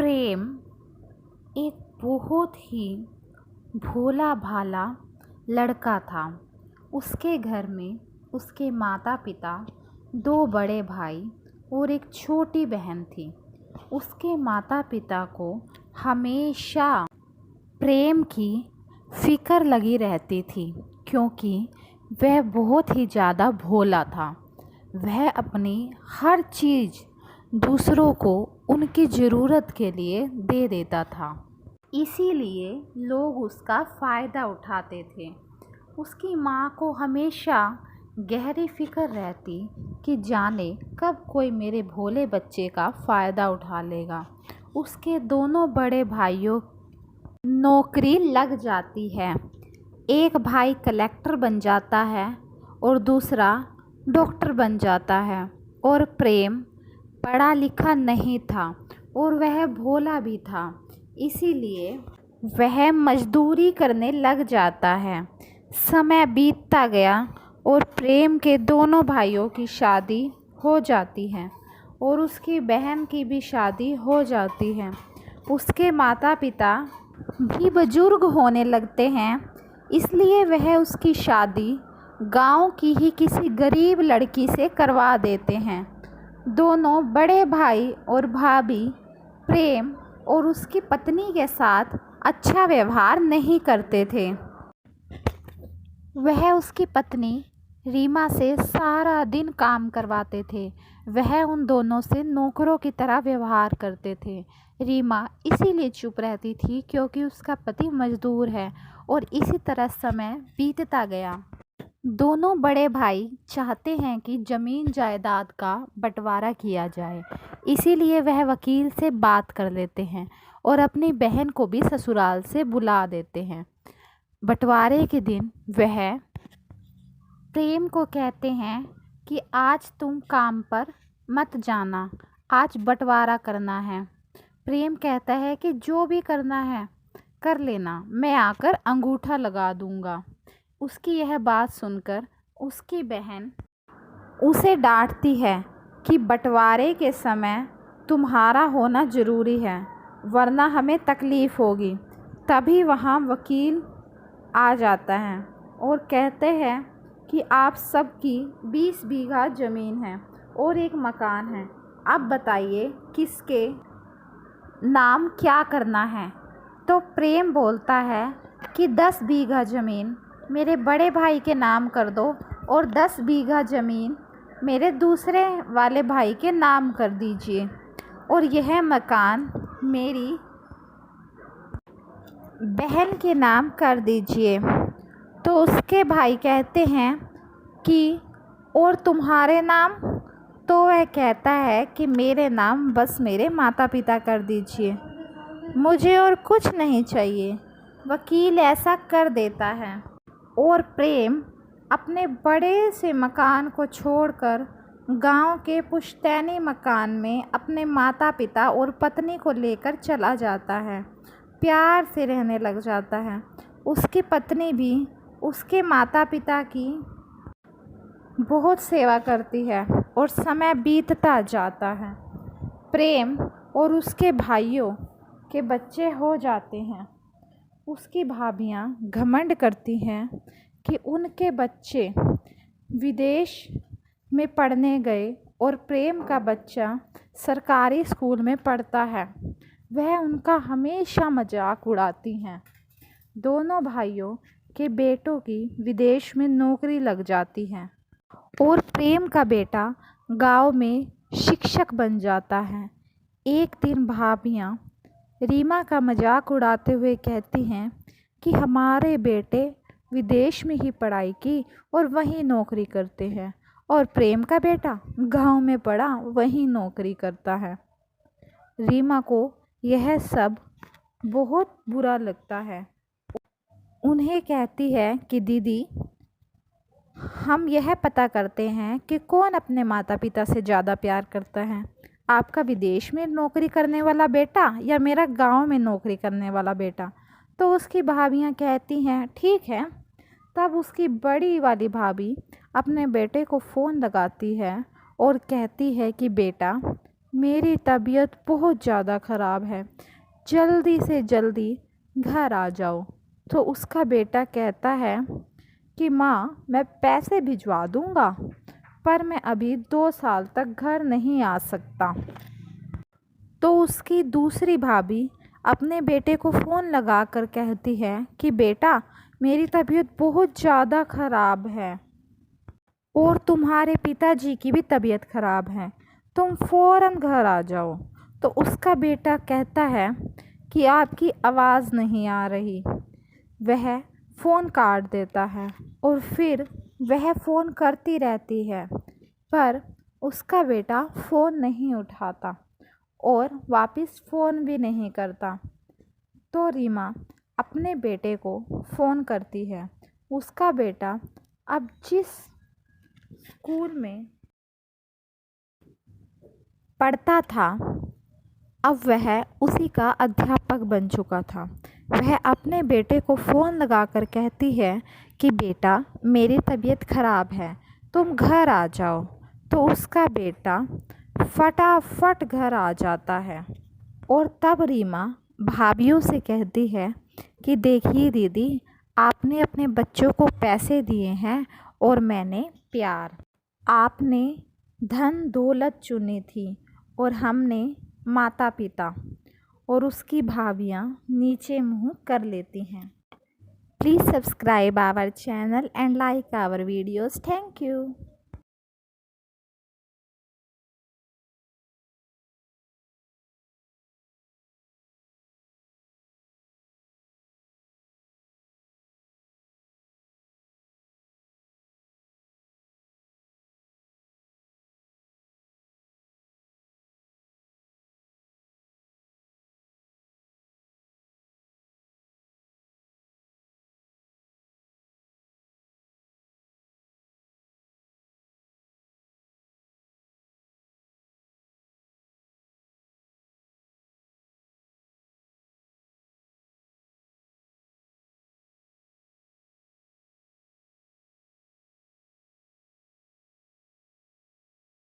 प्रेम एक बहुत ही भोला भाला लड़का था। उसके घर में उसके माता पिता, दो बड़े भाई और एक छोटी बहन थी। उसके माता पिता को हमेशा प्रेम की फ़िक्र लगी रहती थी, क्योंकि वह बहुत ही ज़्यादा भोला था। वह अपनी हर चीज़ दूसरों को उनकी ज़रूरत के लिए दे देता था, इसीलिए लोग उसका फ़ायदा उठाते थे। उसकी माँ को हमेशा गहरी फ़िक्र रहती कि जाने कब कोई मेरे भोले बच्चे का फ़ायदा उठा लेगा। उसके दोनों बड़े भाइयों नौकरी लग जाती है। एक भाई कलेक्टर बन जाता है और दूसरा डॉक्टर बन जाता है। और प्रेम पढ़ा लिखा नहीं था और वह भोला भी था, इसीलिए वह मजदूरी करने लग जाता है। समय बीतता गया और प्रेम के दोनों भाइयों की शादी हो जाती है और उसकी बहन की भी शादी हो जाती है। उसके माता पिता भी बुजुर्ग होने लगते हैं, इसलिए वह उसकी शादी गांव की ही किसी गरीब लड़की से करवा देते हैं। दोनों बड़े भाई और भाभी प्रेम और उसकी पत्नी के साथ अच्छा व्यवहार नहीं करते थे। वह उसकी पत्नी रीमा से सारा दिन काम करवाते थे। वह उन दोनों से नौकरों की तरह व्यवहार करते थे। रीमा इसीलिए चुप रहती थी क्योंकि उसका पति मजदूर है। और इसी तरह समय बीतता गया। दोनों बड़े भाई चाहते हैं कि ज़मीन जायदाद का बंटवारा किया जाए, इसीलिए वह वकील से बात कर लेते हैं और अपनी बहन को भी ससुराल से बुला देते हैं। बंटवारे के दिन वह प्रेम को कहते हैं कि आज तुम काम पर मत जाना, आज बंटवारा करना है। प्रेम कहता है कि जो भी करना है कर लेना, मैं आकर अंगूठा लगा दूंगा। उसकी यह बात सुनकर उसकी बहन उसे डांटती है कि बंटवारे के समय तुम्हारा होना ज़रूरी है, वरना हमें तकलीफ़ होगी। तभी वहाँ वकील आ जाता है और कहते हैं कि आप सबकी 20 बीघा ज़मीन है और एक मकान है, अब बताइए किसके नाम क्या करना है। तो प्रेम बोलता है कि 10 बीघा ज़मीन मेरे बड़े भाई के नाम कर दो और 10 बीघा ज़मीन मेरे दूसरे वाले भाई के नाम कर दीजिए और यह मकान मेरी बहन के नाम कर दीजिए। तो उसके भाई कहते हैं कि और तुम्हारे नाम? तो वह कहता है कि मेरे नाम बस मेरे माता पिता कर दीजिए, मुझे और कुछ नहीं चाहिए। वकील ऐसा कर देता है और प्रेम अपने बड़े से मकान को छोड़कर गांव के पुश्तैनी मकान में अपने माता पिता और पत्नी को लेकर चला जाता है। प्यार से रहने लग जाता है। उसकी पत्नी भी उसके माता पिता की बहुत सेवा करती है और समय बीतता जाता है। प्रेम और उसके भाइयों के बच्चे हो जाते हैं। उसकी भाभियाँ घमंड करती हैं कि उनके बच्चे विदेश में पढ़ने गए और प्रेम का बच्चा सरकारी स्कूल में पढ़ता है। वह उनका हमेशा मजाक उड़ाती हैं। दोनों भाइयों के बेटों की विदेश में नौकरी लग जाती है और प्रेम का बेटा गांव में शिक्षक बन जाता है। एक दिन भाभियाँ रीमा का मजाक उड़ाते हुए कहती हैं कि हमारे बेटे विदेश में ही पढ़ाई की और वहीं नौकरी करते हैं और प्रेम का बेटा गांव में पढ़ा वहीं नौकरी करता है। रीमा को यह सब बहुत बुरा लगता है। उन्हें कहती है कि दीदी, हम यह पता करते हैं कि कौन अपने माता पिता से ज़्यादा प्यार करता है, आपका विदेश में नौकरी करने वाला बेटा या मेरा गांव में नौकरी करने वाला बेटा। तो उसकी भाभियाँ कहती हैं ठीक है। तब उसकी बड़ी वाली भाभी अपने बेटे को फ़ोन लगाती है और कहती है कि बेटा, मेरी तबीयत बहुत ज़्यादा ख़राब है, जल्दी से जल्दी घर आ जाओ। तो उसका बेटा कहता है कि माँ, मैं पैसे भिजवा दूँगा, पर मैं अभी 2 साल तक घर नहीं आ सकता। तो उसकी दूसरी भाभी अपने बेटे को फ़ोन लगाकर कहती है कि बेटा, मेरी तबीयत बहुत ज़्यादा ख़राब है और तुम्हारे पिताजी की भी तबीयत ख़राब है, तुम फ़ौरन घर आ जाओ। तो उसका बेटा कहता है कि आपकी आवाज़ नहीं आ रही। वह फ़ोन काट देता है और फिर वह फ़ोन करती रहती है, पर उसका बेटा फ़ोन नहीं उठाता और वापस फ़ोन भी नहीं करता। तो रीमा अपने बेटे को फ़ोन करती है। उसका बेटा अब जिस स्कूल में पढ़ता था, अब वह उसी का अध्यापक बन चुका था। वह अपने बेटे को फ़ोन लगाकर कहती है कि बेटा, मेरी तबीयत ख़राब है, तुम घर आ जाओ। तो उसका बेटा फटाफट घर आ जाता है और तब रीमा भाभीयों से कहती है कि देखिए दीदी, आपने अपने बच्चों को पैसे दिए हैं और मैंने प्यार। आपने धन दौलत चुनी थी और हमने माता पिता। और उसकी भाभियाँ नीचे मुँह कर लेती हैं। Please subscribe our channel and like our videos. Thank you.